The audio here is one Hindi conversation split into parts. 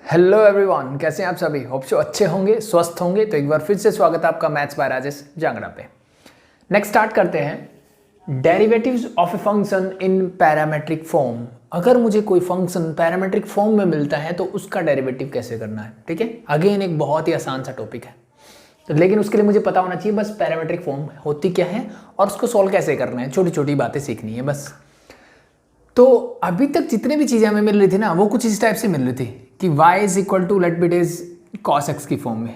हेलो एवरीवन, कैसे हैं आप सभी। होप सो अच्छे होंगे, स्वस्थ होंगे। तो एक बार फिर से स्वागत है आपका मैथ्स बाय राजेश जांगड़ा पे। नेक्स्ट स्टार्ट करते हैं derivatives of a function in parametric form. अगर मुझे कोई फंक्शन पैरामेट्रिक फॉर्म में मिलता है तो उसका डेरिवेटिव कैसे करना है। ठीक है, अगेन एक बहुत ही आसान सा टॉपिक है, तो लेकिन उसके लिए मुझे पता होना चाहिए बस पैरामेट्रिक फॉर्म होती क्या है और उसको सॉल्व कैसे करना है। छोटी छोटी बातें सीखनी है बस। तो अभी तक जितने भी चीज़ें हमें मिल रही थी ना, वो कुछ इस टाइप से मिल रही थी कि y is equal to let be it is cos X की फॉर्म में,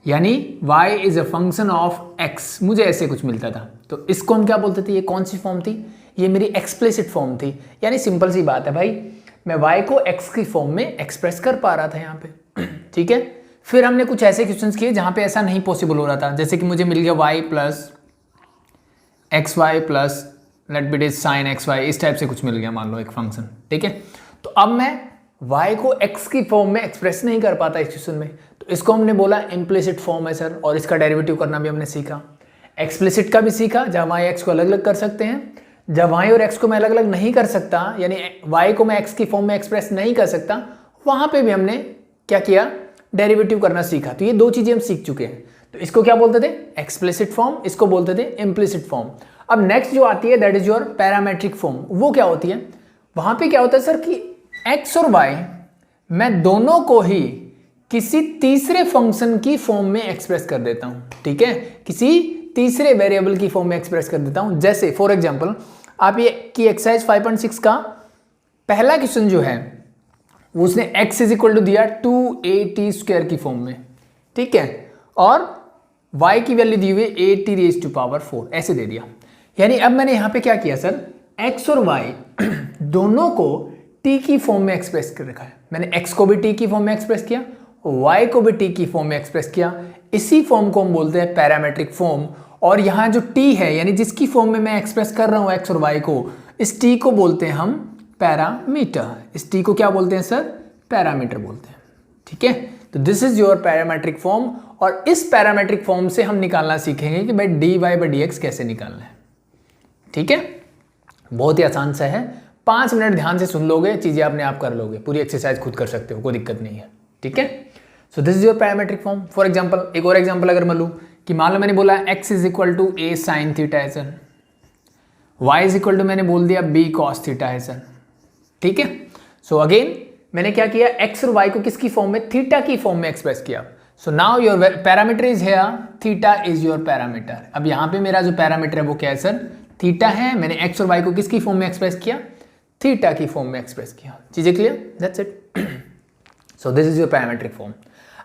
यानी y is a function of x। मुझे ऐसे कुछ मिलता था, तो इसको हम क्या बोलते थे, ये कौन सी फॉर्म थी, ये मेरी एक्सप्लिसिट फॉर्म थी। यानी सिंपल सी बात है भाई, मैं y को x की फॉर्म में एक्सप्रेस कर पा रहा था यहाँ पे। ठीक है, फिर हमने कुछ ऐसे क्वेश्चन किए जहाँ पे ऐसा नहीं पॉसिबल हो रहा था, जैसे कि मुझे मिल गया y plus X Y plus let be it is sine X Y, इस टाइप से कुछ मिल गया मान लो एक फंक्शन। ठीक है, तो अब मैं y को x की फॉर्म में एक्सप्रेस नहीं कर पाता इस क्वेश्चन में, तो इसको हमने बोला इम्प्लिसिट फॉर्म है सर। और इसका डेरिवेटिव करना भी हमने सीखा, एक्सप्लिसिट का भी सीखा, जब y x को अलग अलग कर सकते हैं। जब y और x को मैं अलग अलग नहीं कर सकता, यानी y को मैं x की फॉर्म में एक्सप्रेस नहीं कर सकता, वहां पे भी हमने क्या किया, डेरिवेटिव करना सीखा। तो ये दो चीजें हम सीख चुके हैं। तो इसको क्या बोलते थे, एक्सप्लिसिट फॉर्म, इसको बोलते थे इम्प्लिसिट फॉर्म। अब नेक्स्ट जो आती है that is your parametric form. वो क्या होती है, वहां पे क्या होता है सर कि x और y मैं दोनों को ही किसी तीसरे फंक्शन की फॉर्म में एक्सप्रेस कर देता हूं। ठीक है, किसी तीसरे वेरिएबल की फॉर्म में एक्सप्रेस कर देता हूं। जैसे फॉर एग्जांपल आप ये कि एक्सरसाइज 5.6 का पहला क्वेश्चन जो है उसने x इज इक्वल टू दिया 2at स्क्वायर की फॉर्म में। ठीक है, और y की वैल्यू दी हुई at रेज टू पावर 4 ऐसे दे दिया। यानी अब मैंने यहां पे क्या किया सर, x और y दोनों को t की फॉर्म में एक्सप्रेस कर रखा है। मैंने x को भी t की फॉर्म में एक्सप्रेस किया, y को भी t की फॉर्म में एक्सप्रेस किया। इसी फॉर्म को हम बोलते हैं पैरामेट्रिक फॉर्म। और यहाँ जो t है, यानी जिसकी फॉर्म में मैं एक्सप्रेस कर रहा हूँ x और y को, इस t को बोलते हैं हम पैरामीटर। इस t को क्या बोलते हैं सर, पैरामीटर बोलते हैं। ठीक है, तो this is your parametric form. और इस पैरामेट्रिक फॉर्म से हम निकालना सीखेंगे कि भाई dy बाई dx कैसे निकालना है। ठीक है, बहुत ही आसान सा है, 5 मिनट ध्यान से सुन लोगे, चीजें अपने आप कर लोगे, पूरी एक्सरसाइज खुद कर सकते हो, कोई दिक्कत नहीं है। ठीक है, सो this is your parametric form. For example एक और एग्जांपल अगर मैं लूं कि मान लो मैंने बोला x is equal to a sine theta है sir, y is equal to मैंने बोल दिया b कॉस थीटा है सर। ठीक है, सो अगेन मैंने क्या किया, x और y को किसकी फॉर्म में, थीटा की फॉर्म में एक्सप्रेस किया। So now your parameter is here, theta is your parameter. अब यहाँ पे मेरा जो पैरामीटर है वो क्या है सर, थीटा है। मैंने x और y को किसकी फॉर्म में एक्सप्रेस किया, थीटा की फॉर्म में एक्सप्रेस किया। चीजें clear, that's it. So this is your parametric form.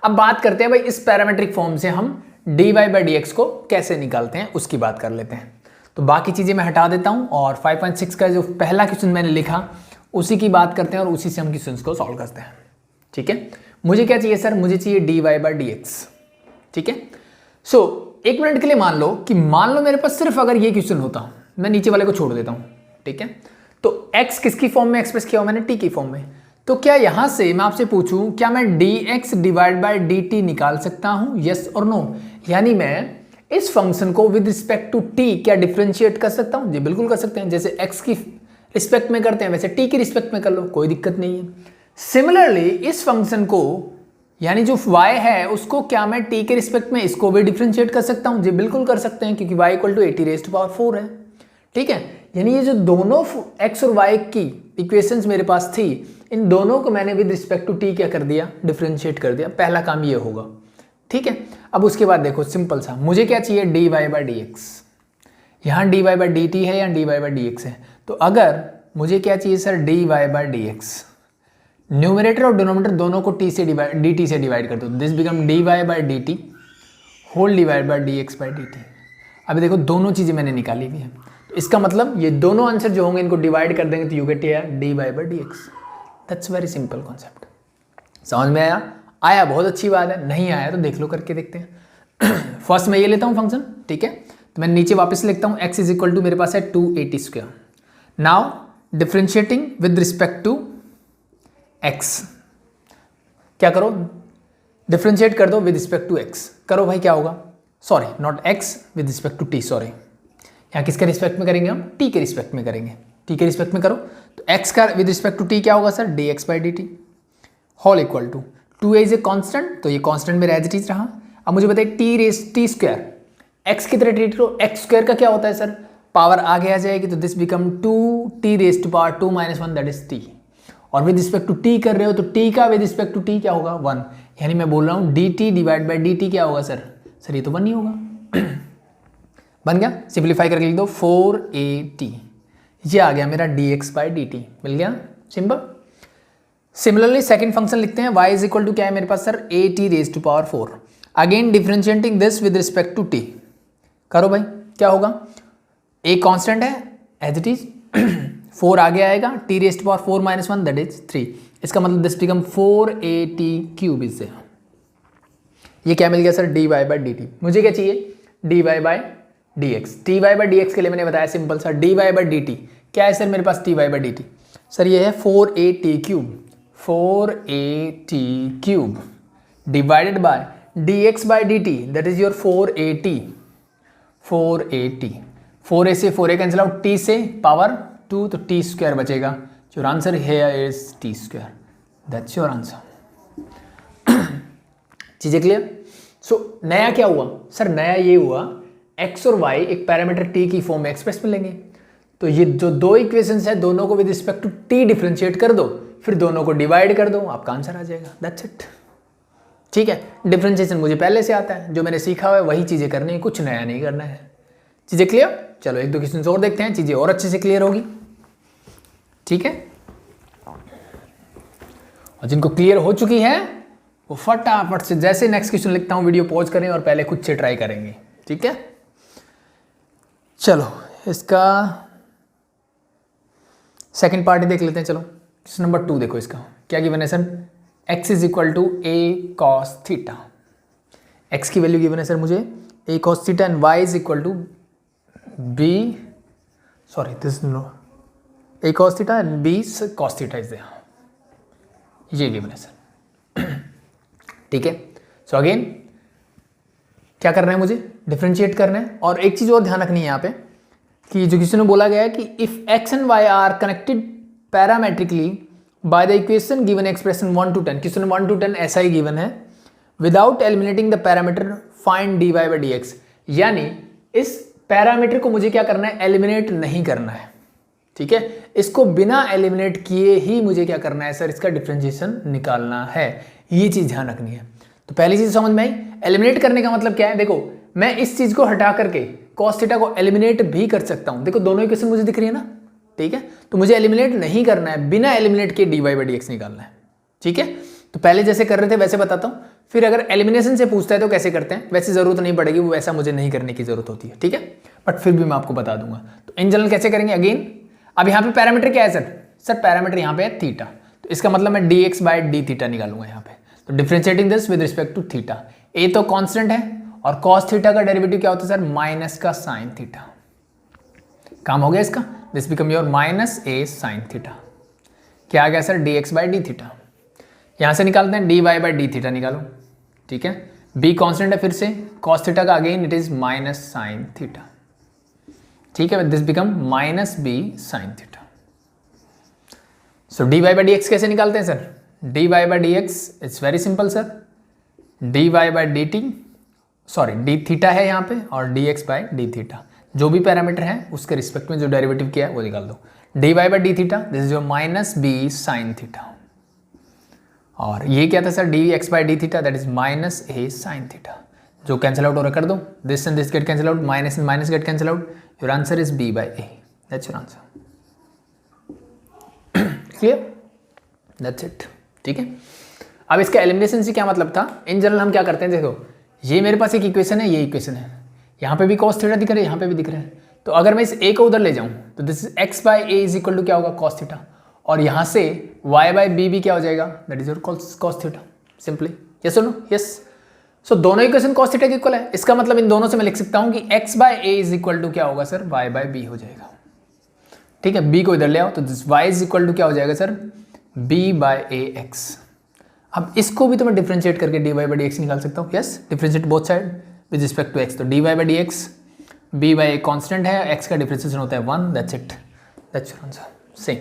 अब बात करते हैं भाई इस पैरामेट्रिक फॉर्म से हम dy बाई dx को कैसे निकालते हैं, उसकी बात कर लेते हैं। तो बाकी चीजें मैं हटा देता हूं और 5.6 का जो पहला क्वेश्चन मैंने लिखा उसी की बात करते हैं और उसी से हम क्वेश्चन को सॉल्व करते हैं। ठीक है, मुझे क्या चाहिए सर, मुझे चाहिए dy बाई dx। ठीक है, सो एक मिनट के लिए मान लो मेरे पास सिर्फ अगर ये क्वेश्चन होता, मैं नीचे वाले को छोड़ देता हूं। ठीक है, तो x किसकी फॉर्म में एक्सप्रेस किया हुआ मैंने, t की फॉर्म में। तो क्या यहां से मैं आपसे पूछूं, क्या मैं dx डिवाइड बाय dt निकाल सकता हूं, यस और नो। यानी मैं इस फंक्शन को विद रिस्पेक्ट टू t क्या डिफरेंशिएट कर सकता हूं, जी बिल्कुल कर सकते हैं। जैसे x की रिस्पेक्ट में करते हैं वैसे t की रिस्पेक्ट में कर लो, कोई दिक्कत नहीं है। सिमिलरली इस फंक्शन को, यानी जो y है उसको क्या मैं t के रिस्पेक्ट में इसको भी डिफरेंशिएट कर सकता हूं, जी बिल्कुल कर सकते हैं, क्योंकि y equal to 80 raise to power 4 है। ठीक है, यानी ये जो दोनों x और y की इक्वेशंस मेरे पास थी, इन दोनों को मैंने विद रिस्पेक्ट टू t क्या कर दिया, डिफरेंशिएट कर दिया। पहला काम ये होगा। ठीक है, अब उसके बाद देखो सिंपल सा, मुझे क्या चाहिए, dy बाई dx। यहाँ dy बाई dt है या dy बाई dx है, तो अगर मुझे क्या चाहिए sir, dy by dx, numerator और डिनोमिनेटर दोनों को dt से डिवाइड कर दो, this become dy by dt whole divide by dx by dt। अभी देखो दोनों चीजें मैंने निकाली हुई है, तो इसका मतलब ये दोनों आंसर जो होंगे इनको डिवाइड कर देंगे तो you get here dy by dx। That's very simple concept. समझ में आया, आया बहुत अच्छी बात है, नहीं आया तो देख लो, करके देखते हैं। फर्स्ट मैं ये लेता हूँ फंक्शन। ठीक है, तो मैं नीचे वापस लिखता हूँ x इज इक्वल टू मेरे पास है 2at square. Now differentiating with respect to x, क्या करो, डिफरेंशिएट कर दो विद रिस्पेक्ट टू x। करो भाई, क्या होगा, sorry not x with respect to t, sorry यहाँ किसके रिस्पेक्ट में करेंगे हम, t के रिस्पेक्ट में करेंगे। t के रिस्पेक्ट में करो तो x का विद रिस्पेक्ट टू t क्या होगा sir, dx by dt whole equal to 2a is a constant, तो ये कांस्टेंट मेरा एज इट इज रहा। अब मुझे बताइए टी स्क्वायर एक्स की तरह ट्रीट करो। एक्स स्क्वायर का क्या होता है सर, पावर आगे आ जाएगी, तो this become 2t raise to power 2 - 1 that is t। और विद रिस्पेक्ट टू t कर रहे हो तो t का विद रिस्पेक्ट टू t क्या होगा 1, यानी मैं बोल रहा हूँ dt डिवाइड बाई dt क्या होगा सर, ये तो 1 नहीं होगा। बन गया, सिंप्लीफाई करके लिख दो 4at, ये आ गया मेरा dx बाई dt, मिल गया सिंपल। सिमिलरली सेकंड फंक्शन लिखते हैं, y इज इक्वल टू क्या है मेरे पास sir, at raise to power 4। Again differentiating this with respect to t, करो भाई क्या होगा, a कांस्टेंट है एज इट इज, 4 आगे आएगा, t raise to power 4 - 1 that is 3, इसका मतलब दिस बिकम 4at क्यूब इससे। ये क्या मिल गया सर, dy बाई dt। मुझे क्या चाहिए, dy by dx। dy by dx के लिए मैंने बताया सिंपल सा, dy बाई dt क्या है सर मेरे पास, dy बाई dt सर ये है 4at cube, 4at cube divided by dx by dt that is your 4at। 4a से 4a कैंसिल आउट, t से पावर 2 तो t स्क्वायर बचेगा। Your answer here is t square, that's your answer. चीजें क्लियर। सो नया क्या हुआ सर, नया ये हुआ x और y एक पैरामीटर t की फॉर्म में एक्सप्रेस मिलेंगे, तो ये जो दो इक्वेशंस है दोनों को with respect to t differentiate कर दो, फिर दोनों को डिवाइड कर दो, आपका आंसर आ जाएगा, दैट्स इट। ठीक है, डिफरेंशिएशन मुझे पहले से आता है, जो मैंने सीखा हुआ है वही चीजें करनी है, कुछ नया नहीं करना है। चीजें क्लियर। चलो एक दो क्वेश्चन और देखते हैं, चीजें और अच्छे से क्लियर होगी। ठीक है, और जिनको क्लियर हो चुकी है वो फटाफट से जैसे नेक्स्ट क्वेश्चन लिखता हूं वीडियो पॉज करें और पहले खुद से ट्राई करेंगे। ठीक है, चलो इसका सेकंड पार्ट देख लेते हैं। चलो क्वेश्चन नंबर 2 देखो, इसका क्या गिवन है sir, x is equal to a cos theta. x की वैल्यू गिवन है सर मुझे a cos theta and y is equal to b, sorry this no, a cos theta and b cos theta is there, ये गिवन है सर। ठीक है, सो अगेन क्या करना है मुझे, डिफरेंशिएट करना है। और एक चीज और ध्यान रखनी है यहाँ पे कि जो किसी ने बोला गया है कि if x and y are connected parametrically by the equation given expression 1 to 10, question 1 to 10 ऐसा ही गिवन है, without eliminating the parameter find dy by dx, यानी इस पैरामीटर को मुझे क्या करना है, एलिमिनेट नहीं करना है। ठीक है, इसको बिना एलिमिनेट किए ही मुझे क्या करना है सर, इसका डिफरेंशिएशन निकालना है, ये चीज ध्यान रखनी है। तो पहली चीज समझ में आई, एलिमिनेट करने का मतलब क्या है, देखो मैं इस चीज को हटा करके cos थीटा को एलिमिनेट भी कर सकता हूं, देखो दोनों इक्वेशन मुझे दिख रही है ना। ठीक है, तो मुझे एलिमिनेट नहीं करना है, बिना एलिमिनेट के dy बाई dx निकालना है। ठीक है, तो पहले जैसे कर रहे थे वैसे बताता हूं, फिर अगर एलिमिनेशन से पूछता है तो कैसे करते हैं, वैसे जरूरत नहीं पड़ेगी, वो वैसा मुझे नहीं करने की जरूरत होती है। ठीक है, बट फिर भी मैं आपको बता दूंगा। तो इन जनरल कैसे करेंगे, अगेन अब यहाँ पे पैरामीटर क्या है सर पैरामीटर यहाँ पे है थीटा, तो इसका मतलब मैं dx बाई डी थीटा निकालूंगा यहाँ पे। तो differentiating this with respect to theta, A तो कांस्टेंट है और cos थीटा का डेरिवेटिव क्या होता है सर, माइनस का साइन थीटा। काम हो गया इसका, this become your minus A sine theta. क्या आ गया sir, dx by D theta. यहां से निकालते हैं dy बाई डी थीटा निकालो। ठीक है, b कांस्टेंट है, फिर से cos थीटा का again it is minus sine theta. ठीक है, this become minus b sine theta. So dy by dx कैसे निकालते हैं sir, dy by dx it's very simple sir, dy by dt, sorry D theta है यहाँ पे और dx बाई डी थीटा, जो भी पैरामीटर है उसके रिस्पेक्ट में जो डेरिवेटिव किया है वो निकाल दो। dy by D theta this is your minus b sign theta, और ये क्या था sir, dx by D theta that is minus a sine theta, जो कैंसिल आउट हो रहा कर दो, this and this get cancel out, minus and minus gate cancel out, your answer is b by a, that's your answer. Clear, that's it. ठीक है, अब इसका एलिमिनेशन से क्या मतलब था, इन जनरल हम क्या करते हैं, देखो ये मेरे पास एक इक्वेशन है, ये इक्वेशन है, यहाँ पे भी cos थीटा दिख रहा है, यहाँ पे भी दिख रहा है, तो अगर मैं इस a को उधर ले जाऊं तो this is x by a is equal to क्या होगा, cos थीटा, और यहाँ से y बाई b भी क्या हो जाएगा, that is your cos theta, simply. Yes और नो, यस। सो दोनों इक्वेशन cos थीटा के इक्वल है, इसका मतलब इन दोनों से मैं लिख सकता हूँ कि x by a is equal to क्या होगा सर, y बाई b हो जाएगा। ठीक है, b को इधर ले आओ तो this y is equal to क्या हो जाएगा सर, b बाई ax। अब इसको भी तो मैं डिफरेंशिएट करके dy बाई dx निकाल सकता हूँ। Yes, differentiate both side with respect to x, तो dy by dx, b by constant है, x का डिफरेंशिएशन होता है 1, that's it, that's your answer, same.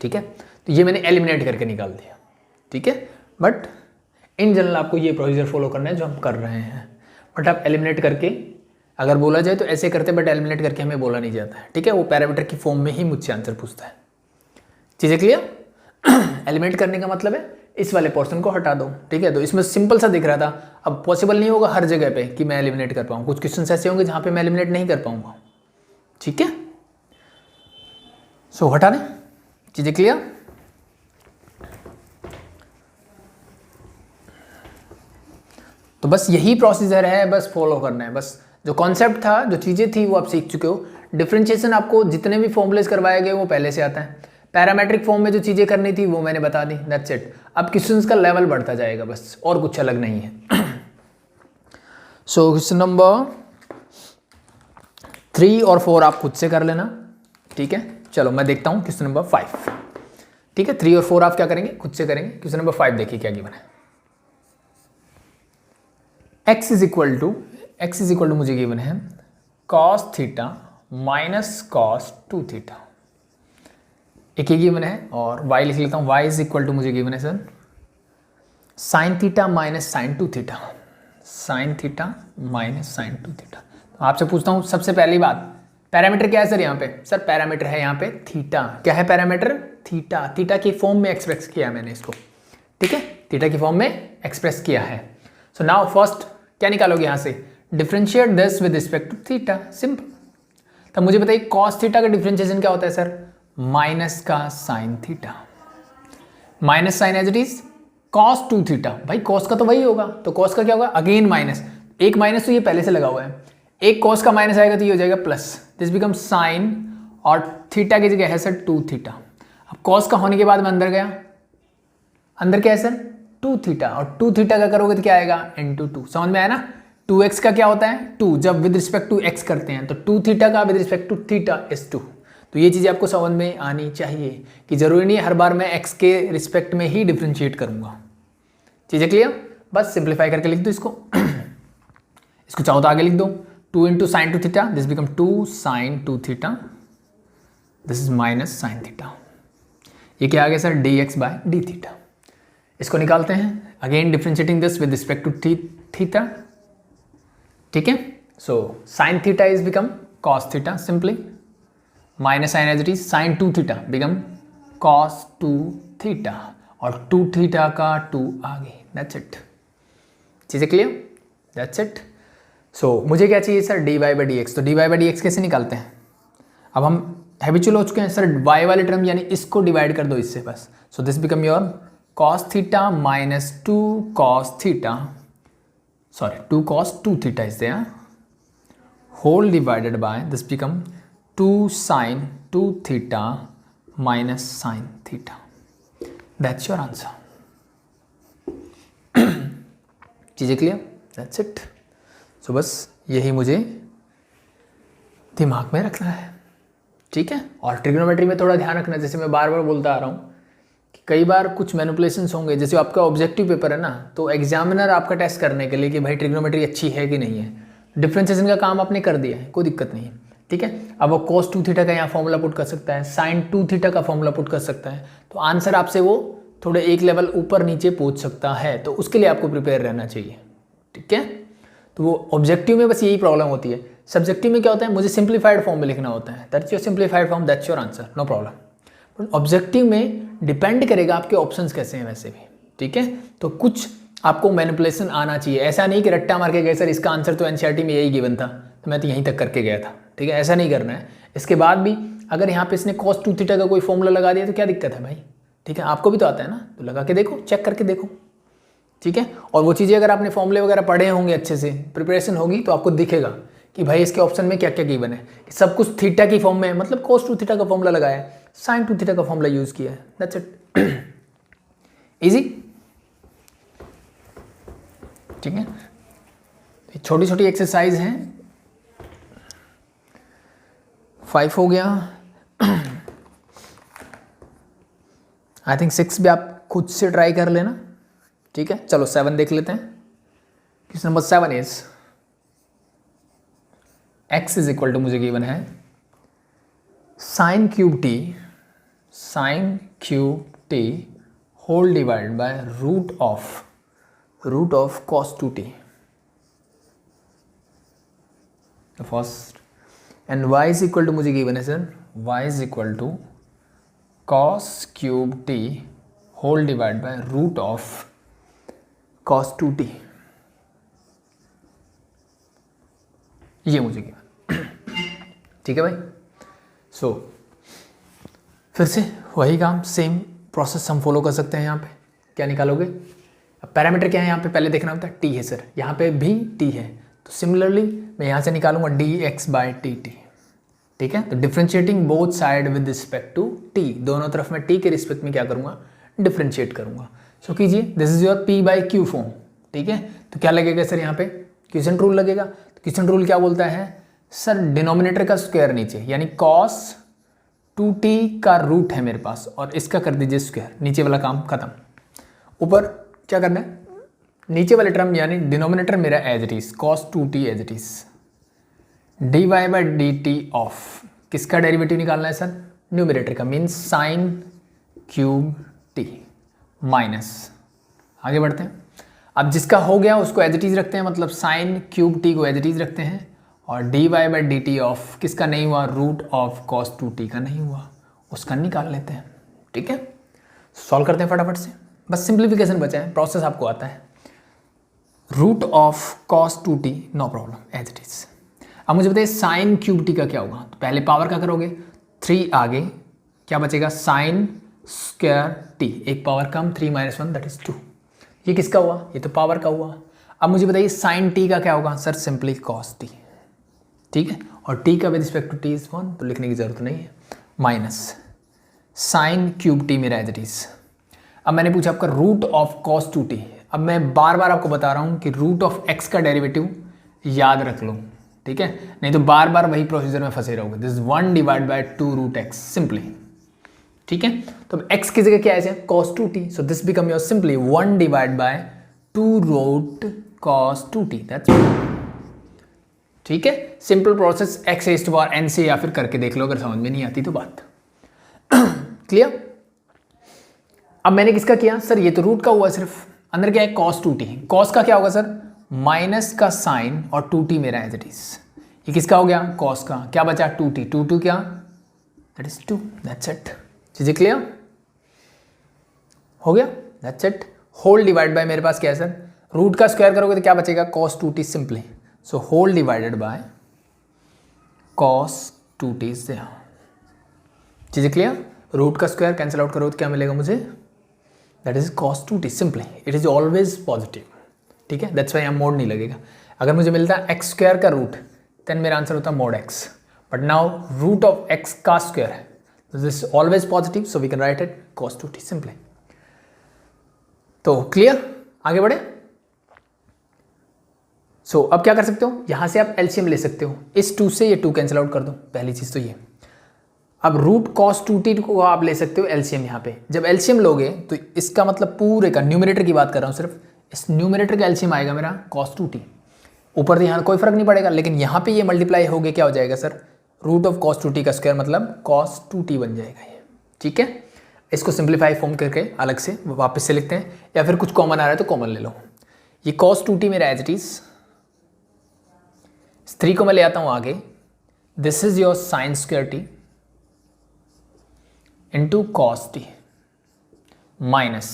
ठीक है, तो ये मैंने एलिमिनेट करके निकाल दिया। ठीक है, बट इन जनरल आपको ये प्रोसीजर फॉलो करना है जो हम कर रहे हैं। बट आप एलिमिनेट करके अगर बोला जाए तो ऐसे करते, बट एलिमिनेट करके हमें बोला नहीं जाता है, ठीक है। वो पैरामीटर की फॉर्म में ही मुझसे आंसर पूछता है। चीज़ें क्लियर? एलिमिनेट करने का मतलब है इस वाले पोर्शन को हटा दो, ठीक है। तो इसमें सिंपल सा दिख रहा था, अब पॉसिबल नहीं होगा हर जगह पे कि मैं एलिमिनेट कर पाऊँ। कुछ क्वेश्चन ऐसे होंगे जहाँ पे मैं एलिमिनेट नहीं कर पाऊंगा, ठीक है। सो हटा दें। चीज़ें क्लियर? तो बस यही प्रोसीजर है, बस फॉलो करना है। बस जो कॉन्सेप्ट था, जो चीज़ें थी वो आप सीख चुके हो। डिफरेंशिएशन आपको जितने भी फॉर्मूलेज करवाए गए वो पहले से आता है। पैरामेट्रिक फॉर्म में जो चीज़ें करनी थी वो मैंने बता दी, दैट्स इट। अब क्वेश्चंस का लेवल बढ़ता जाएगा बस, और कुछ अलग नहीं है। सो क्वेश्चन नंबर 3 और 4 आप खुद से कर लेना, ठीक है। चलो मैं देखता हूँ क्वेश्चन नंबर 5, ठीक है। 3 और 4 आप क्या करेंगे? खुद से करेंगे। क्वेश्चन नंबर 5 देखिए क्या गिवन है। x इज इक्वल टू मुझे गिवन है cos theta minus cos 2 theta, एक ही गिवन है। और y लिख लेता हूँ, y इज इक्वल टू मुझे गिवन है sir sine theta minus sine 2 theta, sine theta minus sine 2 theta. तो आपसे पूछता हूँ सबसे पहली बात, पैरामीटर क्या है सर यहाँ पे? सर पैरामीटर है यहाँ पे थीटा। क्या है पैरामीटर? थीटा। थीटा की फॉर्म में एक्सप्रेस किया है मैंने इसको, ठीक है। थीटा की फॉर्म में एक्सप्रेस किया है। सो नाउ फर्स्ट क्या निकालोगे यहाँ से? Differentiate this with respect to theta, simple. तब मुझे बताइए कॉस थीटा का डिफरेंशिएशन क्या होता है सर? माइनस का sine theta, minus sine as it is cos 2 theta. भाई कॉस का तो वही होगा, तो कॉस का क्या होगा? अगेन माइनस, एक माइनस तो ये पहले से लगा हुआ है, एक कॉस का माइनस आएगा तो ये हो जाएगा प्लस, दिस बिकम साइन, और थीटा की जगह है सर 2 थीटा। अब कॉस का होने के बाद मैं अंदर गया, अंदर क्या है सर? 2 थीटा, और 2 थीटा का करोगे तो क्या आएगा? इंटू 2। समझ में आया ना? 2x का क्या होता है? 2, जब विद रिस्पेक्ट टू x करते हैं तो 2 थीटा का with respect to theta is 2। तो ये चीज़ें आपको समझ में आनी चाहिए कि जरूरी नहीं है हर बार मैं x के रिस्पेक्ट में ही डिफ्रेंशिएट करूंगा। चीज़ें क्लियर? बस सिंप्लीफाई करके लिख दो इसको। इसको चाहो तो आगे लिख दो, 2 into sine 2 theta, this become 2 sine 2 theta, this is minus sine theta. ये क्या आ गया sir? dx by D theta. इसको निकालते हैं, again differentiating this with respect to theta, ठीक है। So sine theta is become cos theta simply, minus sine as it is sine 2 theta become cos 2 theta, और 2 थीटा का 2 आगे, दैट्स इट। चीज़ें क्लियर? That's it. सो मुझे क्या चाहिए sir? dy by D X. तो dy बाई डी एक्स कैसे निकालते हैं? अब हम हैबिचुअल हो चुके हैं सर, y वाले टर्म यानी इसको डिवाइड कर दो इससे बस। सो this become your cos theta minus 2 cos theta, sorry 2 cos 2 theta is there, whole divided by this become 2 sin 2 theta minus sin theta. That's your answer. चीज़ें क्लियर? That's it. So बस यही मुझे दिमाग में रखना है, ठीक है। और ट्रिग्नोमेट्री में थोड़ा ध्यान रखना, जैसे मैं बार बार बोलता आ रहा हूँ कि कई बार कुछ मैनिपुलेशंस होंगे। जैसे आपका ऑब्जेक्टिव पेपर है ना, तो एग्जामिनर आपका टेस्ट करने के लिए कि भाई ट्रिग्नोमेट्री अच्छी है कि नहीं है, डिफरेंशिएशन का काम आपने कर दिया है, कोई दिक्कत नहीं है, ठीक है। अब वो cos 2 थीटा का यहाँ फॉर्मूला पुट कर सकता है, sin 2 थीटा का फॉर्मूला पुट कर सकता है, तो आंसर आपसे वो थोड़े एक लेवल ऊपर नीचे पूछ सकता है, तो उसके लिए आपको प्रिपेयर रहना चाहिए, ठीक है। तो वो ऑब्जेक्टिव में बस यही प्रॉब्लम होती है। सब्जेक्टिव में क्या होता है? मुझे सिंप्लीफाइड फॉर्म में लिखना होता है, that's your simplified form, that's your answer, no problem. Objective में डिपेंड करेगा आपके ऑप्शंस कैसे हैं वैसे भी, ठीक है। तो कुछ आपको मैनिपुलेशन आना चाहिए, ऐसा नहीं कि रट्टा मार के गए सर इसका आंसर तो एनसीईआरटी में यही गिवन था तो मैं तो यहीं तक करके गया था, ठीक है, ऐसा नहीं करना है। इसके बाद भी अगर यहाँ पे इसने cos 2 थीटा का कोई फॉर्मूला लगा दिया तो क्या दिक्कत है भाई, ठीक है, आपको भी तो आता है ना, तो लगा के देखो, चेक करके देखो, ठीक है। और वो चीज़ें अगर आपने फॉर्मूले वगैरह पढ़े होंगे, अच्छे से प्रिपरेशन होगी, तो आपको दिखेगा कि भाई इसके ऑप्शन में क्या क्या गिवन है, सब कुछ थीटा की फॉर्म में है, मतलब cos 2 थीटा का फॉर्मूला लगाया है, sin 2 थीटा का फॉर्मूला यूज किया है, दैट्स इट, इजी, ठीक है। छोटी छोटी एक्सरसाइज हैं, 5 हो गया, आई थिंक 6 भी आप खुद से ट्राई कर लेना, ठीक है। चलो 7 देख लेते हैं। Question number 7 is x is equal to मुझे गिवन है sin cube t whole divide by root of cos 2t first, and y is equal to मुझे गिवन है sir, y is equal to cos cube t whole divide by root of cos 2t, ये मुझे गिवन। ठीक है भाई। सो फिर से वही काम, सेम प्रोसेस हम फॉलो कर सकते हैं। यहाँ पे क्या निकालोगे, अब पैरामीटर क्या है यहाँ पे पहले देखना होता है, t है सर, यहाँ पे भी t है, तो सिमिलरली मैं यहाँ से निकालूंगा dx बाई dt। ठीक है, तो differentiating both side with respect to t, दोनों तरफ मैं t के रिस्पेक्ट में क्या करूँगा, डिफ्रेंशिएट करूँगा। सो कीजिए, this is your p by Q form. ठीक है, तो क्या लगेगा सर, यहाँ पे क्विसेंट रूल लगेगा। तो क्विसेंट रूल क्या बोलता है सर, डिनोमिनेटर का स्क्वायर नीचे, यानी cos 2t का रूट है मेरे पास, और इसका कर दीजिए स्क्वायर, नीचे वाला काम खत्म। ऊपर क्या करना है, नीचे वाले टर्म यानी डिनोमिनेटर मेरा as it is cos 2t as it is, dy by dt of किसका डेरिवेटिव निकालना है सर, न्यूमरेटर का, means sine cube t minus, आगे बढ़ते हैं। अब जिसका हो गया उसको एज इट इज रखते हैं, मतलब साइन क्यूब t को एज इट इज रखते हैं, और dy बाई dt ऑफ किसका नहीं हुआ, रूट ऑफ cos 2t का नहीं हुआ, उसका निकाल लेते हैं। ठीक है, सॉल्व करते हैं फटाफट से, बस सिंप्लीफिकेशन बचा है, प्रोसेस आपको आता है। Root of cos 2t no problem as it is. अब मुझे बताइए साइन क्यूब t का क्या होगा, तो पहले पावर का करोगे, 3 आगे क्या बचेगा, साइन स्क्वायर t, एक पावर कम, 3 - 1 दैट इज 2। ये किसका हुआ, ये तो पावर का हुआ। अब मुझे बताइए साइन t का क्या होगा सर, सिंपली cos t। ठीक है, और t का with respect to t is 1, तो लिखने की जरूरत नहीं है, माइनस साइन क्यूब t मेरा एज इट इज। अब मैंने पूछा आपका रूट ऑफ cos 2t। अब मैं बार बार आपको बता रहा हूँ कि रूट ऑफ x का डेरिवेटिव याद रख लो, ठीक है, नहीं तो बार बार वही प्रोसीजर में फंसे रहोगे। This 1 divide by 2 root x simply. ठीक है, तो x की जगह क्या है cos 2t, so this become your simply 1 divide by 2 root cos 2t, that's. ठीक है, simple process x raise to power n से, या फिर करके देख लो अगर समझ में नहीं आती तो बात। क्लियर। अब मैंने किसका किया सर, ये तो रूट का हुआ, सिर्फ अंदर क्या है cos 2t, cos का क्या होगा सर, माइनस का साइन, और 2t मेरा एज इट इज। ये किसका हो गया, cos का, क्या बचा 2t, 2 क्या, दैट इज 2, दैट्स इट। चीजें क्लियर हो गया, that's it. Whole divide by मेरे पास क्या है सर, रूट का स्क्वायर करोगे तो क्या बचेगा, cos 2t simply, so whole divided by cos 2t is there. चीजें क्लियर, रूट का स्क्वायर कैंसिल आउट करो तो क्या मिलेगा मुझे, that is cos 2t simply, it is always positive. ठीक है, दैट्स वाई यहाँ मोड नहीं लगेगा। अगर मुझे मिलता है x स्क्वायर का रूट, देन मेरा आंसर होता है mod x, but now root of x का स्क्वायर है, this is always positive, so we can write it cos 2t simply. तो क्लियर, आगे बढ़े। सो अब क्या कर सकते हो, यहां से आप एलसीएम ले सकते हो, इस 2 से ये 2 कैंसिल आउट कर दो, पहली चीज तो ये। अब रूट cos 2t को आप ले सकते हो एलसीएम यहाँ पे, जब एलसीएम लोगे तो इसका मतलब पूरे का, न्यूमरेटर की बात कर रहा हूँ सिर्फ, इस न्यूमरेटर का एलसीएम आएगा मेरा cos 2t, ऊपर तो यहाँ कोई फर्क नहीं पड़ेगा, लेकिन यहाँ पे ये मल्टीप्लाई हो गया, क्या हो जाएगा sir, root of cos 2t का स्क्वायर, मतलब cos 2t बन जाएगा ये। ठीक है, इसको सिंप्लीफाई फॉर्म करके अलग से वापस से लिखते हैं, या फिर कुछ कॉमन आ रहा है तो कॉमन ले लो। ये cos 2t मेरा एज इट इज, 3 को मैं ले आता हूँ आगे, this is your sine square t into cos t minus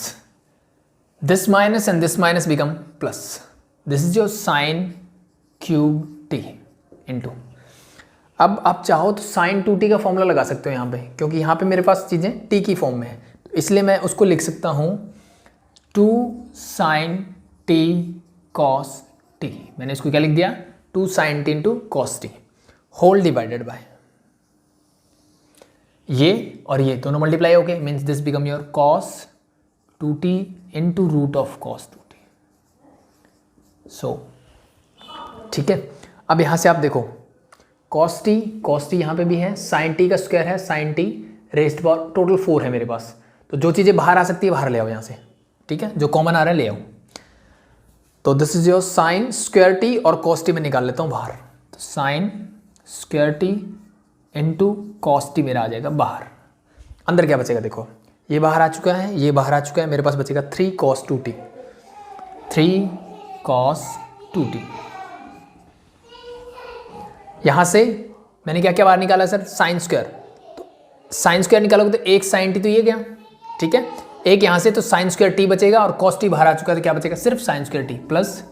this minus and this minus become plus, this is your sin cube t into, अब आप चाहो तो sin 2t का फॉर्मूला लगा सकते हो यहाँ पे, क्योंकि यहाँ पे मेरे पास चीज़ें t की फॉर्म में है, तो इसलिए मैं उसको लिख सकता हूँ 2 sin t cos t, मैंने इसको क्या लिख दिया, 2 sin t into cos t whole divided by ये और ये दोनों मल्टीप्लाई हो गए, means this become your cos 2t into root of cos 2t। So ठीक है, अब यहाँ से आप देखो cos t यहाँ पे भी है, sin t का स्क्वायर है, sin t rest power total 4 है मेरे पास, तो जो चीज़ें बाहर आ सकती है बाहर ले आओ यहाँ से। ठीक है, जो कॉमन आ रहा है ले आओ, तो this is your sin square t और cos t में निकाल लेता हूँ बाहर, तो sin square t into cos t मेरा आ जाएगा बाहर। अंदर क्या बचेगा देखो, ये बाहर आ चुका है, ये बाहर आ चुका है, मेरे पास बचेगा 3 cos 2t, 3 cos 2t। यहाँ से मैंने क्या क्या बाहर निकाला सर, साइन स्क्वायर, तो साइन स्क्वायर निकालोगे तो एक साइन टी तो ये गया, ठीक है, एक यहाँ से तो साइन स्क्वायर टी बचेगा और cos t बाहर आ चुका है तो क्या बचेगा, सिर्फ sine square t plus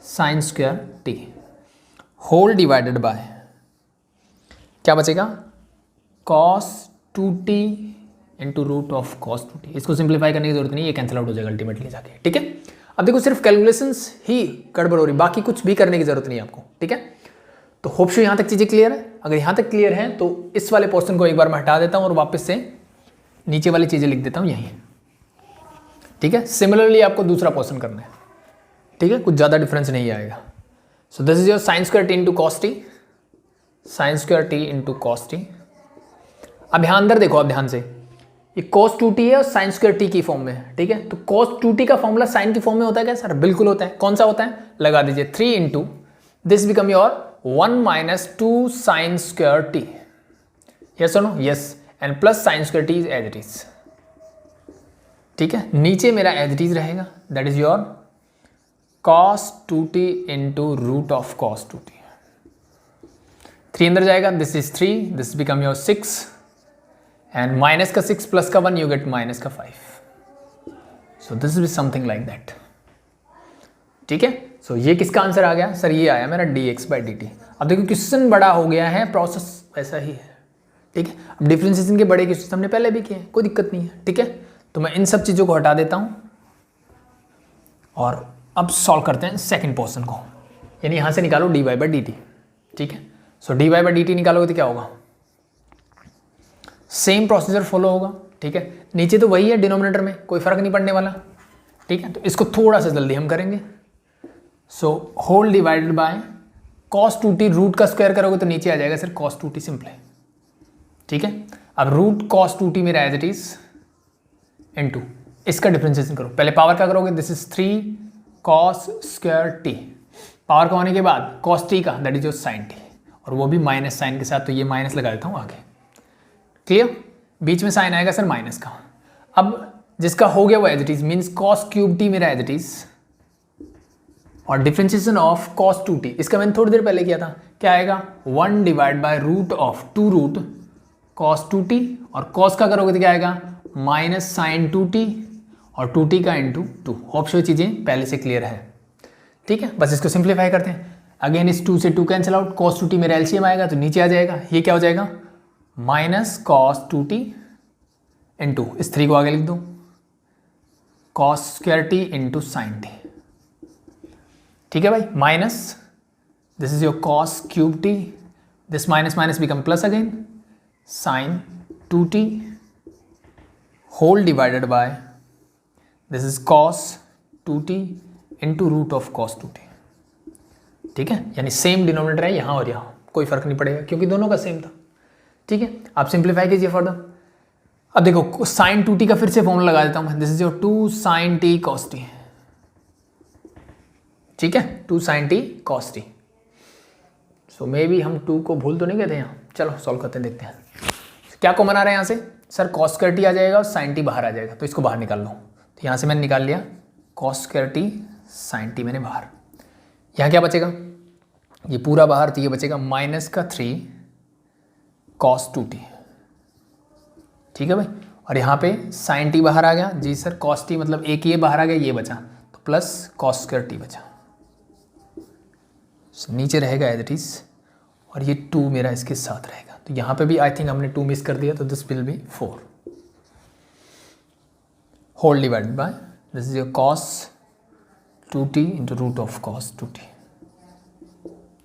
sine square t whole divided by क्या बचेगा, cos 2t into root of cos 2t। इसको सिंप्लीफाई करने की जरूरत नहीं, ये कैंसिल आउट हो जाएगा अल्टीमेटली जाके, ठीक है। अब देखो सिर्फ कैलकुलेशंस ही गड़बड़ हो रही, बाकी कुछ भी करने की जरूरत नहीं है आपको, ठीक है। तो होप सो यहाँ तक चीज़ें क्लियर है। अगर यहाँ तक क्लियर है तो इस वाले पोर्शन को एक बार मैं हटा देता हूँ और वापस से नीचे वाली चीज़ें लिख देता हूँ यहीं, ठीक है। सिमिलरली आपको दूसरा पोर्शन करना है, ठीक है, कुछ ज़्यादा डिफरेंस नहीं आएगा। सो this is your sign square T into cos T, sign square T into cos T. अब यहाँ अंदर देखो, आप ध्यान से, ये cos 2t है और sin स्क्वायर t की फॉर्म में है, ठीक है। तो cos 2t का फॉर्मूला sin की फॉर्म में होता है क्या सर, बिल्कुल होता है। कौन सा होता है, लगा दीजिए 3 into this become your 1 minus 2 sin square t, yes और no, yes, and plus sin square t is as it is, ठीक है। नीचे मेरा एज इट इज रहेगा, that is your cos 2t into root of cos 2t। 3 अंदर जाएगा, this is 3, this become your 6 and minus का 6 प्लस का 1 यू गेट माइनस का 5। सो this is something like that, ठीक है। सो ये किसका आंसर आ गया सर, ये आया मेरा dx बाई dt। अब देखो क्वेश्चन बड़ा हो गया है, प्रोसेस वैसा ही है, ठीक है। अब डिफरेंशिएशन के बड़े क्वेश्चन हमने पहले भी किए हैं, कोई दिक्कत नहीं है, ठीक है। तो मैं इन सब चीज़ों को हटा देता हूँ और अब सॉल्व करते हैं सेकेंड पोर्शन को, यानी यहाँ से निकालो dy बाई dt, ठीक है। सो dy बाई dt निकालोगे तो क्या होगा, सेम प्रोसीजर फॉलो होगा, ठीक है। नीचे तो वही है डिनोमिनेटर में, कोई फर्क नहीं पड़ने वाला, ठीक है। तो इसको थोड़ा सा जल्दी हम करेंगे। So whole divided by cos 2t, root का स्क्वायर करोगे तो नीचे आ जाएगा सर cos 2t सिंपल है, ठीक है। अब रूट cos 2t मेरा एज इट इज इनटू इसका डिफरेंशिएशन करो, पहले पावर का करोगे, this is 3 cos square t, power का होने के बाद cos t का that is your sin t, और वो भी माइनस साइन के साथ, तो ये माइनस लगा देता हूँ आगे, क्लियर। बीच में साइन आएगा सर माइनस का। अब जिसका हो गया वो as it is means cos cube t मेरा एज इट इज, और डिफरेंशिएशन ऑफ cos 2t इसका मैंने थोड़ी देर पहले किया था, क्या आएगा 1 divide by root of 2 root cos 2t, और cos का करोगे तो क्या आएगा माइनस साइन 2t और 2t का इंटू 2। होप सो चीज़ें पहले से क्लियर है, ठीक है। बस इसको सिंप्लीफाई करते हैं, अगेन इस 2 से 2 कैंसिल आउट, cos 2t मेरा एलसीएम आएगा तो नीचे आ जाएगा, ये क्या हो जाएगा माइनस cos 2t इंटू इस 3 को आगे लिख दो cos square t into sine t, ठीक है भाई, minus this is your cos cube t, this minus minus become plus again sine 2t whole divided by this is cos 2t into root of cos 2t, ठीक है। यानी सेम डिनोमिनेटर है यहाँ और यहाँ, कोई फर्क नहीं पड़ेगा क्योंकि दोनों का सेम था, ठीक है। आप सिंप्लीफाई कीजिए फर्दर। अब देखो साइन 2t का फिर से फॉर्मूला लगा देता हूँ, this is your 2 sin t cos t, ठीक है, 2 sin t cos t। So may be हम 2 को भूल तो नहीं गए थे यहाँ, चलो सॉल्व करते हैं, देखते हैं क्या कॉमन आ रहा है यहाँ से सर, cos स्क्वायर t आ जाएगा और sin t बाहर आ जाएगा, तो इसको बाहर निकाल लो। तो यहाँ से मैंने निकाल लिया cos square t sin t मैंने बाहर, यहाँ क्या बचेगा, ये पूरा बाहर, तो ये बचेगा माइनस का 3 cos 2t, ठीक है भाई, और यहाँ पे sin t बाहर आ गया जी सर, cos t मतलब एक ये बाहर आ गया, ये बचा, तो प्लस cos स्क्वायर t बचा, नीचे रहेगा एज इट इज, और ये 2 मेरा इसके साथ रहेगा, तो यहाँ पे भी आई थिंक हमने 2 मिस कर दिया, तो this will be 4 whole divided by this is your cos 2t into root of cos 2t,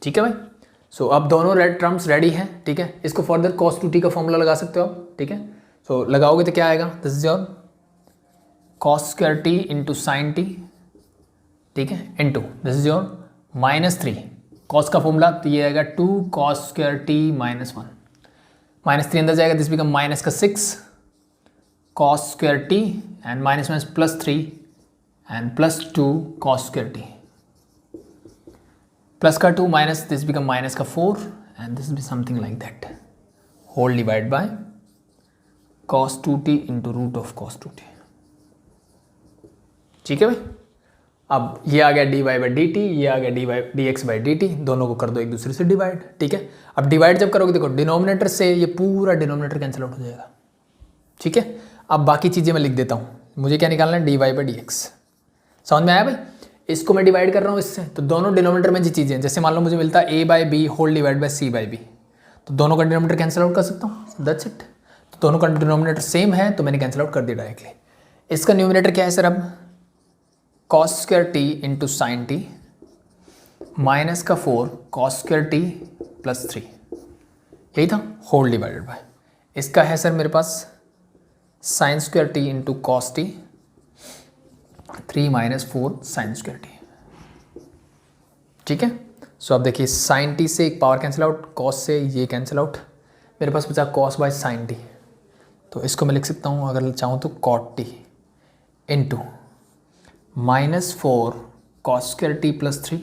ठीक है भाई। सो अब दोनों टर्म्स रेडी हैं, ठीक है। इसको फर्दर cos 2t का फॉर्मूला लगा सकते हो आप, ठीक है। सो लगाओगे तो क्या आएगा, this is your cos square t into sine t, ठीक है, into this is your minus 3 cos का फॉर्मूला, तो ये आएगा 2 cos square t minus 1, minus 3 अंदर जाएगा, दिस बिकम माइनस का 6 cos square t and minus minus plus 3 and plus 2 cos square t, plus का 2 माइनस दिस बिकम माइनस का 4 and this be something like that whole divide by cos 2t into root of cos 2t। ठीक है भाई। अब ये आ गया dy बाई डी टी, ये आ गया dx बाई डी टी, दोनों को कर दो एक दूसरे से डिवाइड। ठीक है, अब डिवाइड जब करोगे देखो डिनोमिनेटर से ये पूरा डिनोमिनेटर कैंसिल आउट हो जाएगा। ठीक है, अब बाकी चीज़ें मैं लिख देता हूँ। मुझे क्या निकालना है, dy बाई डी एक्स। समझ में आया भाई। इसको मैं डिवाइड कर रहा हूँ इससे, तो दोनों डिनोमिनेटर में जी चीज़ें, जैसे मान लो मुझे मिलता है a by b whole divide by c by b, तो दोनों का डिनोमिनेटर कैंसिल आउट कर सकता हूँ। That's it. तो दोनों का डिनोमिनेटर सेम है तो मैंने कैंसिल आउट कर दिया डायरेक्टली। इसका न्यूमिनेटर क्या है सर, अब cos square T into sine t minus का 4 cos स्क्वायर टी प्लस 3, यही था, होल डिवाइडेड बाय। इसका है सर मेरे पास sine square T into cos T 3 minus 4 sine square T. ठीक है, सो अब देखिए साइन टी से एक पावर कैंसिल आउट, कॉस से ये कैंसिल आउट, मेरे पास बचा कॉस बाय साइन टी। तो इसको मैं लिख सकता हूँ अगर चाहूँ तो cot t into minus 4 cos square t plus 3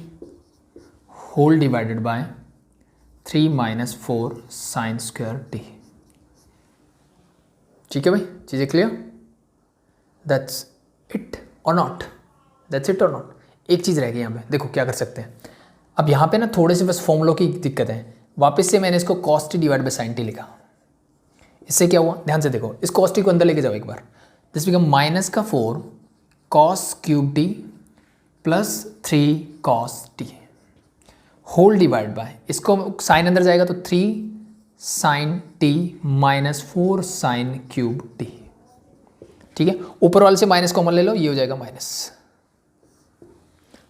whole divided by 3 minus 4 sine square T. ठीक है भाई, चीज़ें clear? That's it or not? That's it or not? एक चीज़ रह गई यहाँ पे, देखो क्या कर सकते हैं। अब यहाँ पे ना थोड़े से बस फॉर्मूलों की दिक्कत है। वापस से मैंने इसको cos T divide by sine T लिखा। इससे क्या हुआ, ध्यान से देखो, इस कॉस टी को अंदर लेके जाओ एक बार। दिस बिकम माइनस का 4 cos cube t plus 3 cos t whole divide by, इसको साइन अंदर जाएगा तो 3 sine t minus 4 sine cube t. ठीक है, ऊपर वाले से माइनस कॉमन ले लो, ये हो जाएगा माइनस।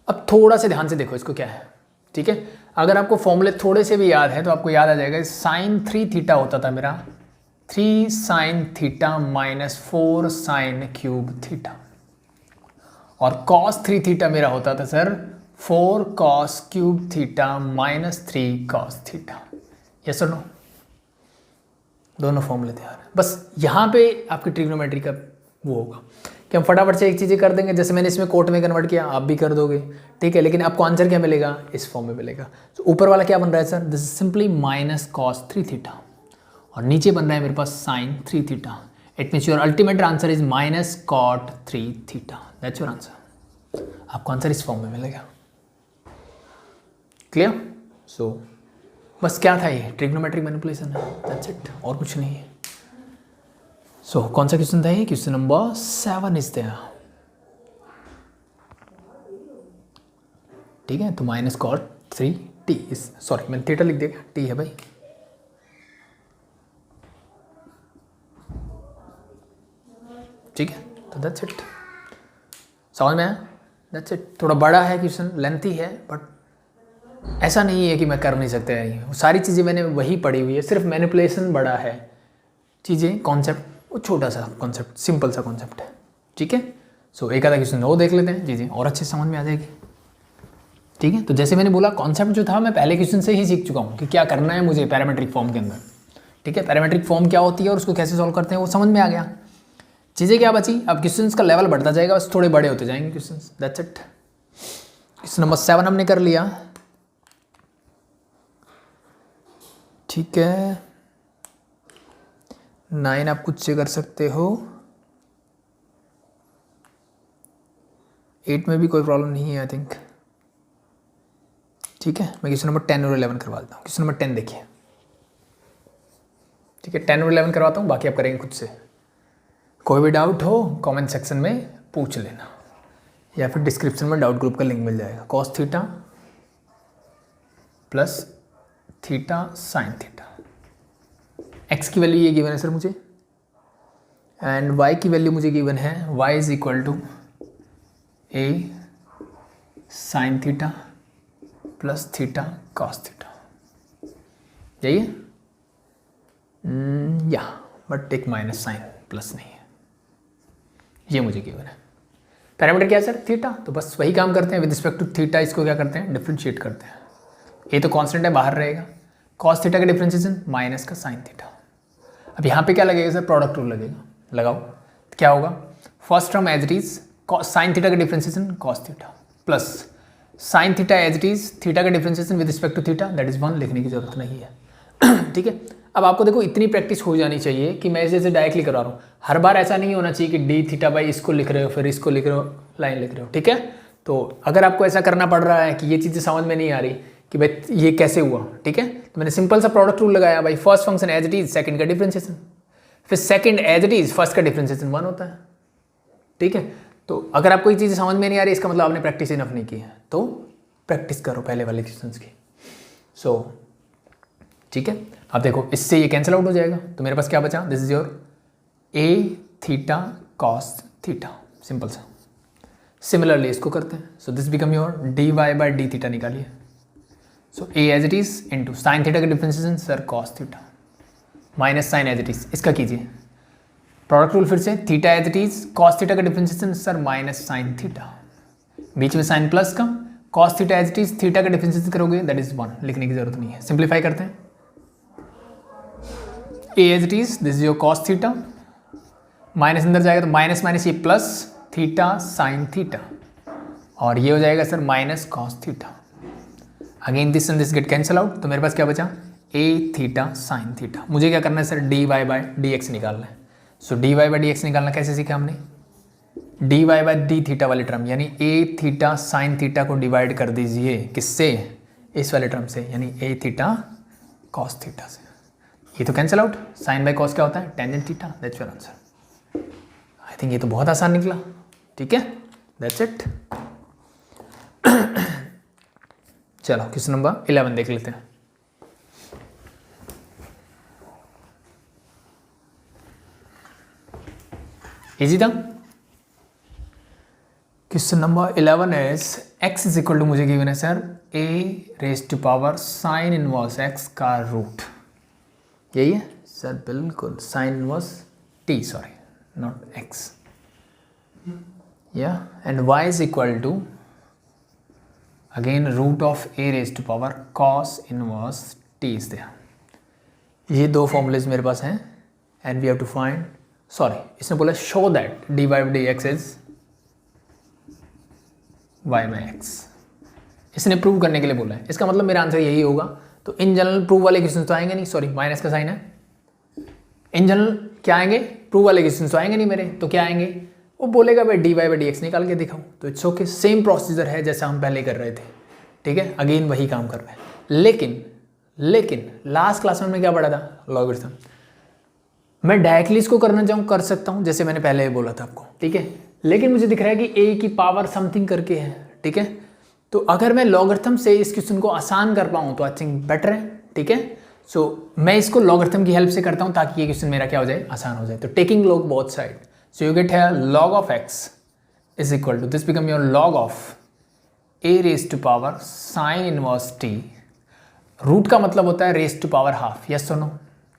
अब थोड़ा से ध्यान से देखो इसको क्या है। ठीक है, अगर आपको फॉर्मूले थोड़े से भी याद है तो आपको याद आ जाएगा, साइन 3 थीटा होता था मेरा 3 sign theta minus 4 sine cube theta, और कॉस 3 थीटा मेरा होता था sir 4 cos cube theta minus 3 cos theta. Yes और नो? दोनों फॉर्मूले तैयार है। बस यहाँ पे आपकी ट्रिग्नोमेट्री का वो होगा कि हम फटाफट से एक चीज़ें कर देंगे, जैसे मैंने इसमें कोट में कन्वर्ट किया आप भी कर दोगे। ठीक है, लेकिन आपको आंसर क्या मिलेगा, इस फॉर्म में मिलेगा। तो ऊपर वाला क्या बन रहा है sir, this is simply minus cos 3 theta, और नीचे बन रहा है मेरे पास sine 3 theta. It means your ultimate answer is minus cot 3 theta. That's your answer. आपको आंसर इस फॉर्म में मिलेगा। क्लियर? सो बस क्या था, ये ट्रिग्नोमेट्रिक मैनिपुलेशन है, दैट्स इट, और कुछ नहीं है। सो कौन सा क्वेश्चन था ये, क्वेश्चन नंबर 7 इज देयर। ठीक है, तो minus cot 3 t is, sorry मैंने थीटा लिख दिया, टी है भाई। ठीक है, तो दैट्स इट, समझ में आया? That's it. थोड़ा बड़ा है क्वेश्चन, लेंथी है, बट ऐसा नहीं है कि मैं कर नहीं सकता। सारी चीज़ें मैंने वही पढ़ी हुई है, सिर्फ मैनिपुलेशन बड़ा है, चीज़ें कॉन्सेप्ट वो छोटा सा कॉन्सेप्ट, सिंपल सा कॉन्सेप्ट है। ठीक है, सो एक आधा क्वेश्चन वो देख लेते हैं, चीज़ें और अच्छे समझ में आ जाएगी। ठीक है, तो जैसे मैंने बोला कॉन्सेप्ट जो था मैं पहले क्वेश्चन से ही सीख चुका हूँ कि क्या करना है मुझे पैरामेट्रिक फॉर्म के अंदर। ठीक है, पैरामेट्रिक फॉर्म क्या होती है और उसको कैसे सॉल्व करते हैं वो समझ में आ गया। चीज़ें क्या बची, अब क्वेश्चंस का लेवल बढ़ता जाएगा, बस थोड़े बड़े होते जाएंगे questions. That's it. Question number 7 हमने कर लिया। ठीक है, 9 आप खुद से कर सकते हो, 8 में भी कोई प्रॉब्लम नहीं है आई थिंक। ठीक है, मैं क्वेश्चन नंबर 10 और 11 करवा देता हूँ। क्वेश्चन नंबर 10 देखिए। ठीक है, 10 और 11 करवाता हूँ, बाकी आप करेंगे खुद से। कोई भी डाउट हो कमेंट सेक्शन में पूछ लेना, या फिर डिस्क्रिप्शन में डाउट ग्रुप का लिंक मिल जाएगा। Cos theta plus theta sine theta, x की वैल्यू ये गिवन है सर मुझे, एंड वाई की वैल्यू मुझे गिवन है, y is equal to a sine theta plus theta cos theta. यही है या, बट एक माइनस साइन प्लस नहीं है, ये मुझे गिवन है। पैरामीटर क्या है सर, थीटा, तो बस वही काम करते हैं विद रिस्पेक्ट टू थीटा, इसको क्या करते हैं, डिफरेंशिएट करते हैं। ये तो कांस्टेंट है, बाहर रहेगा। कॉस थीटा का डिफरेंशिएशन माइनस का साइन थीटा। अब यहाँ पे क्या लगेगा सर, प्रोडक्ट रूल लगेगा, लगाओ। तो क्या होगा, first term as it is sine theta का differentiation cos theta plus sine theta as it is theta का differentiation with respect to theta, that is 1, लिखने की जरूरत नहीं है। ठीक है, अब आपको देखो इतनी प्रैक्टिस हो जानी चाहिए कि मैं जैसे डायरेक्टली करवा रहा हूँ, हर बार ऐसा नहीं होना चाहिए कि डी थीटा बाई इसको लिख रहे हो फिर इसको लिख रहे हो, लाइन लिख रहे हो, ठीक है। तो अगर आपको ऐसा करना पड़ रहा है कि ये चीज़ें समझ में नहीं आ रही कि भाई ये कैसे हुआ, ठीक है, तो मैंने सिंपल सा प्रोडक्ट रूल लगाया, भाई first function as it is, second का डिफरेंशिएशन, फिर second as it is, first का डिफरेंशिएशन 1 होता है, ठीक है। तो अगर आपको ये चीज़ें समझ में नहीं आ रही इसका मतलब आपने प्रैक्टिस इनफ नहीं की है, तो प्रैक्टिस करो पहले वाले क्वेश्चंस की। सो ठीक है, अब देखो इससे ये कैंसिल आउट हो जाएगा, तो मेरे पास क्या बचा, this is your A theta cos theta, simple सा। सिमिलरली इसको करते हैं, so this become your D Y by D theta निकालिए, so A as it is into sine theta का differentiation sir cos theta minus sine as it is, इसका कीजिए प्रोडक्ट रूल फिर से, theta as it is, cos theta का differentiation sir minus sine theta, बीच में साइन प्लस का, cos theta as it is, theta का डिफरेंशिएशन करोगे दैट इज 1, लिखने की जरूरत नहीं है, सिंप्लीफाई करते हैं, A as it is, this is your cos theta, minus अंदर जाएगा तो माइनस माइनस ये प्लस थीटा साइन थीटा, और ये हो जाएगा sir minus cos theta, again this and this get cancel out, तो मेरे पास क्या बचा, ए थीटा साइन थीटा। मुझे क्या करना है sir, D Y by D X निकालना है, so D Y by D X निकालना कैसे सीखा हमने, D Y by D theta वाले टर्म यानी ए थीटा साइन थीटा को डिवाइड कर दीजिए किससे, इस वाले टर्म से, यानी ए थीटा कॉस थीटा से, ये तो cancel out, sine by cos क्या होता है, tangent theta, that's your answer. I think ये तो बहुत आसान निकला, ठीक है, दैट्स इट। चलो क्वेश्चन नंबर 11 देख लेते हैं। इजी था। Question number 11 is x is equal to, मुझे गिवन है sir a raise to power sine inverse x का रूट, यही है सर, बिल्कुल sine inverse t, sorry not x, या and y is equal to again root of a raise to power cos inverse t is there. ये दो फॉर्मूलेज मेरे पास हैं and we have to find, sorry इसने बोला show that d y d x is y by x, इसने प्रूव करने के लिए बोला है, इसका मतलब मेरा आंसर यही होगा। तो इन जनरल प्रूव वाले क्वेश्चन तो आएंगे नहीं, सॉरी माइनस का साइन है, इन जनरल क्या आएंगे, प्रूव वाले क्वेश्चन तो आएंगे नहीं मेरे, तो क्या आएंगे, वो बोलेगा भाई d Y by D x निकाल के दिखाओ, तो इट्स ओके, सेम प्रोसीजर है जैसा हम पहले कर रहे थे, ठीक है, अगेन वही काम कर रहे हैं। लेकिन लास्ट क्लास में हमने क्या पढ़ा था, लॉगरिथम, मैं डायरेक्टली इसको करना चाहूँ कर सकता हूँ जैसे मैंने पहले बोला था आपको, ठीक है, लेकिन मुझे दिख रहा है कि a की पावर समथिंग करके है, ठीक है, तो अगर मैं लॉगरिथम से इस क्वेश्चन को आसान कर पाऊँ तो आई थिंक बेटर है, ठीक है। सो मैं इसको लॉगरिथम की हेल्प से करता हूँ ताकि ये क्वेश्चन मेरा क्या हो जाए, आसान हो जाए। तो taking log both side, so you get है log of x is equal to, this become your log of a raise to power sine inverse t, root का मतलब होता है raise to power half, yes और नो,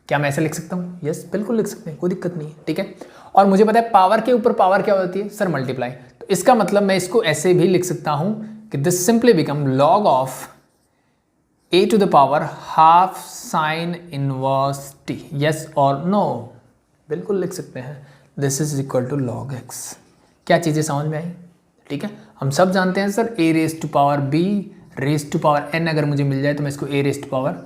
क्या मैं ऐसे लिख सकता हूँ, यस बिल्कुल लिख सकते हैं, कोई दिक्कत नहीं है, ठीक है। और मुझे पता है पावर के ऊपर पावर क्या होती है सर, मल्टीप्लाई, तो इसका मतलब मैं इसको ऐसे भी लिख सकता हूँ कि this simply become log of a to the power half sine inverse t, yes और नो, बिल्कुल लिख सकते हैं, this is equal to log x। क्या चीज़ें समझ में आई, ठीक है। हम सब जानते हैं sir a raise to power b raise to power n अगर मुझे मिल जाए तो मैं इसको a raise to power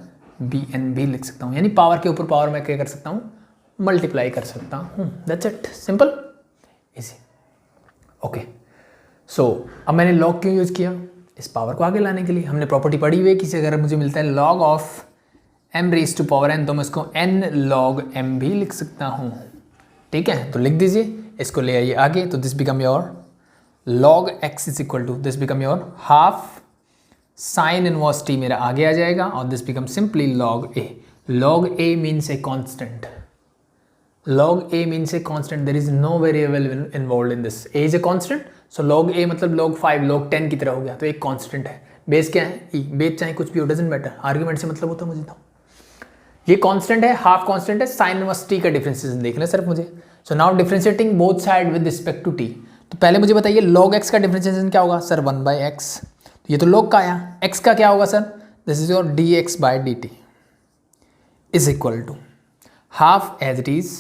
bn भी लिख सकता हूँ, यानी पावर के ऊपर पावर मैं क्या कर सकता हूँ, मल्टीप्लाई कर सकता हूँ, that's it, simple easy, okay. So अब मैंने लॉग क्यों यूज़ किया, इस पावर को आगे लाने के लिए। हमने प्रॉपर्टी पढ़ी हुई है कि अगर मुझे मिलता है log of m raise to power n तो मैं इसको n log m भी लिख सकता हूँ, ठीक है। तो लिख दीजिए, इसको ले आइए आगे, तो this become your log x is equal to, this become your half sine inverse t मेरा आगे आ जाएगा, और this become simply log a। log a means a constant, log a means a constant, there is no variable involved in this, a is a constant, so log a मतलब log 5 log 10 की तरह हो गया, तो एक कांस्टेंट है। बेस क्या है, e, बेस चाहे कुछ भी हो, डजंट मैटर, आर्ग्यूमेंट से मतलब होता है मुझे, तो ये कांस्टेंट है, हाफ कांस्टेंट है, साइन इनवर्स t का डिफरेंशिएशन देखना सिर्फ मुझे। So now differentiating both side with respect to t, तो पहले मुझे बताइए log x का डिफरेंशिएशन क्या होगा सर, 1/x, तो ये तो log का आया, x का क्या होगा sir, this is your dx/dt is equal to half as it is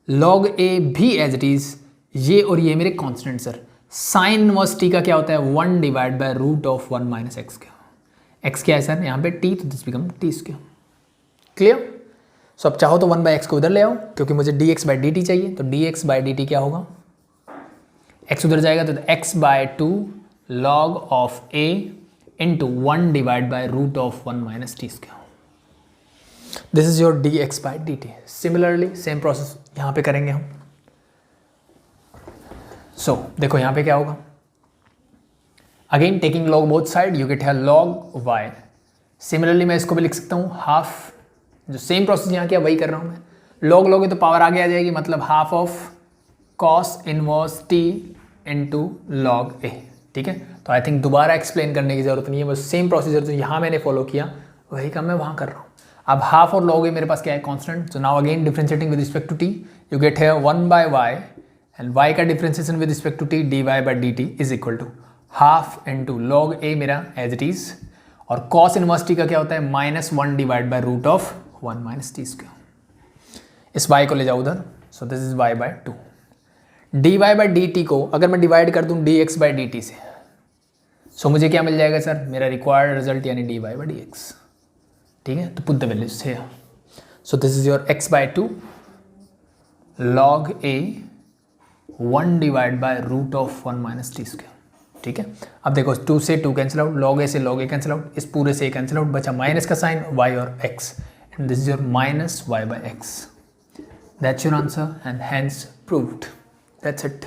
log a भी एज इट इज, ये और ये मेरे constant sir, sine inverse t का क्या होता है, 1 divide by root of 1 minus X, क्या x क्या है सर यहाँ पे t, तो this become t square, clear. So अब चाहो तो 1/x को उधर ले आओ, क्योंकि मुझे dx/dt चाहिए, तो dx/dt क्या होगा, x उधर जाएगा तो x/2 log of a into 1 divide by root of 1 minus T square. This is your dx/dt। Similarly same process यहाँ पे करेंगे हम। सो देखो यहाँ पे क्या होगा, again taking log both side you get log y। Similarly मैं इसको भी लिख सकता हूँ हाफ, जो सेम प्रोसेस यहाँ किया वही कर रहा हूँ मैं। लॉग लोगे तो पावर आगे आ जाएगी, मतलब half of cos inverse t into log A. ठीक है, तो आई थिंक दोबारा एक्सप्लेन करने की जरूरत नहीं है, बस सेम प्रोसीजर जो यहाँ मैंने फॉलो किया वही काम मैं वहाँ कर रहा हूँ। अब हाफ और लॉग ए मेरे पास क्या है, constant. So now again differentiating with respect to t you get है 1/y एंड y का differentiation with respect to t dy/dt is equal to half into log A मेरा एज इट इज, और कॉस इनवर्स t का क्या होता है -1 divide by root of 1 minus T square. इस y को ले जाओ उधर, सो दिस इज y/2। dy/dt को अगर मैं डिवाइड कर दूं dx/dt से, सो मुझे क्या मिल जाएगा सर, मेरा रिक्वायर्ड रिजल्ट यानी dy/dx। ठीक है, तो put the values here. So this is your x/2 log a 1 divide by root of 1 minus T square. ठीक है, अब देखो 2 से 2 कैंसिल आउट, log a से log a कैंसिल आउट, इस पूरे से कैंसिल आउट, बचा माइनस का साइन y और x, and this is your -y/x। That's your answer and hence proved. That's it.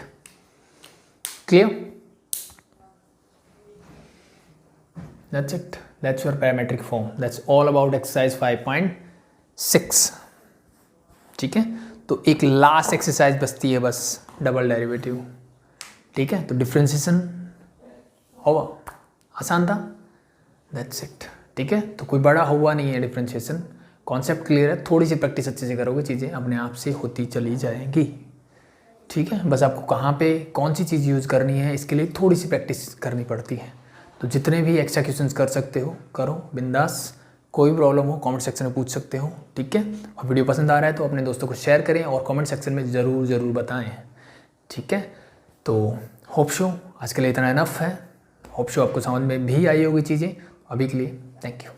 Clear? That's it. That's your parametric form. That's all about exercise 5.6. ठीक है, तो एक लास्ट एक्सरसाइज बचती है बस, डबल डेरिवेटिव। ठीक है, तो डिफ्रेंशिएशन हुआ, आसान था। That's it. ठीक है, तो कोई बड़ा हुआ नहीं है डिफ्रेंशिएशन, कॉन्सेप्ट क्लियर है। थोड़ी सी प्रैक्टिस अच्छे से करोगे, चीज़ें अपने आप से होती चली जाएंगी। ठीक है, बस आपको कहाँ पे कौन सी चीज़ यूज़ करनी है इसके लिए थोड़ी सी प्रैक्टिस करनी पड़ती है। तो जितने भी एक्स्ट्रा क्वेश्चंस कर सकते हो करो बिंदास, कोई प्रॉब्लम हो कमेंट सेक्शन में पूछ सकते हो। ठीक है, और वीडियो पसंद आ रहा है तो अपने दोस्तों को शेयर करें और कमेंट सेक्शन में ज़रूर बताएं। ठीक है, तो होप शो आज के लिए इतना इनफ है। होप शो आपको समझ में भी आई होगी चीज़ें। अभी के लिए थैंक यू।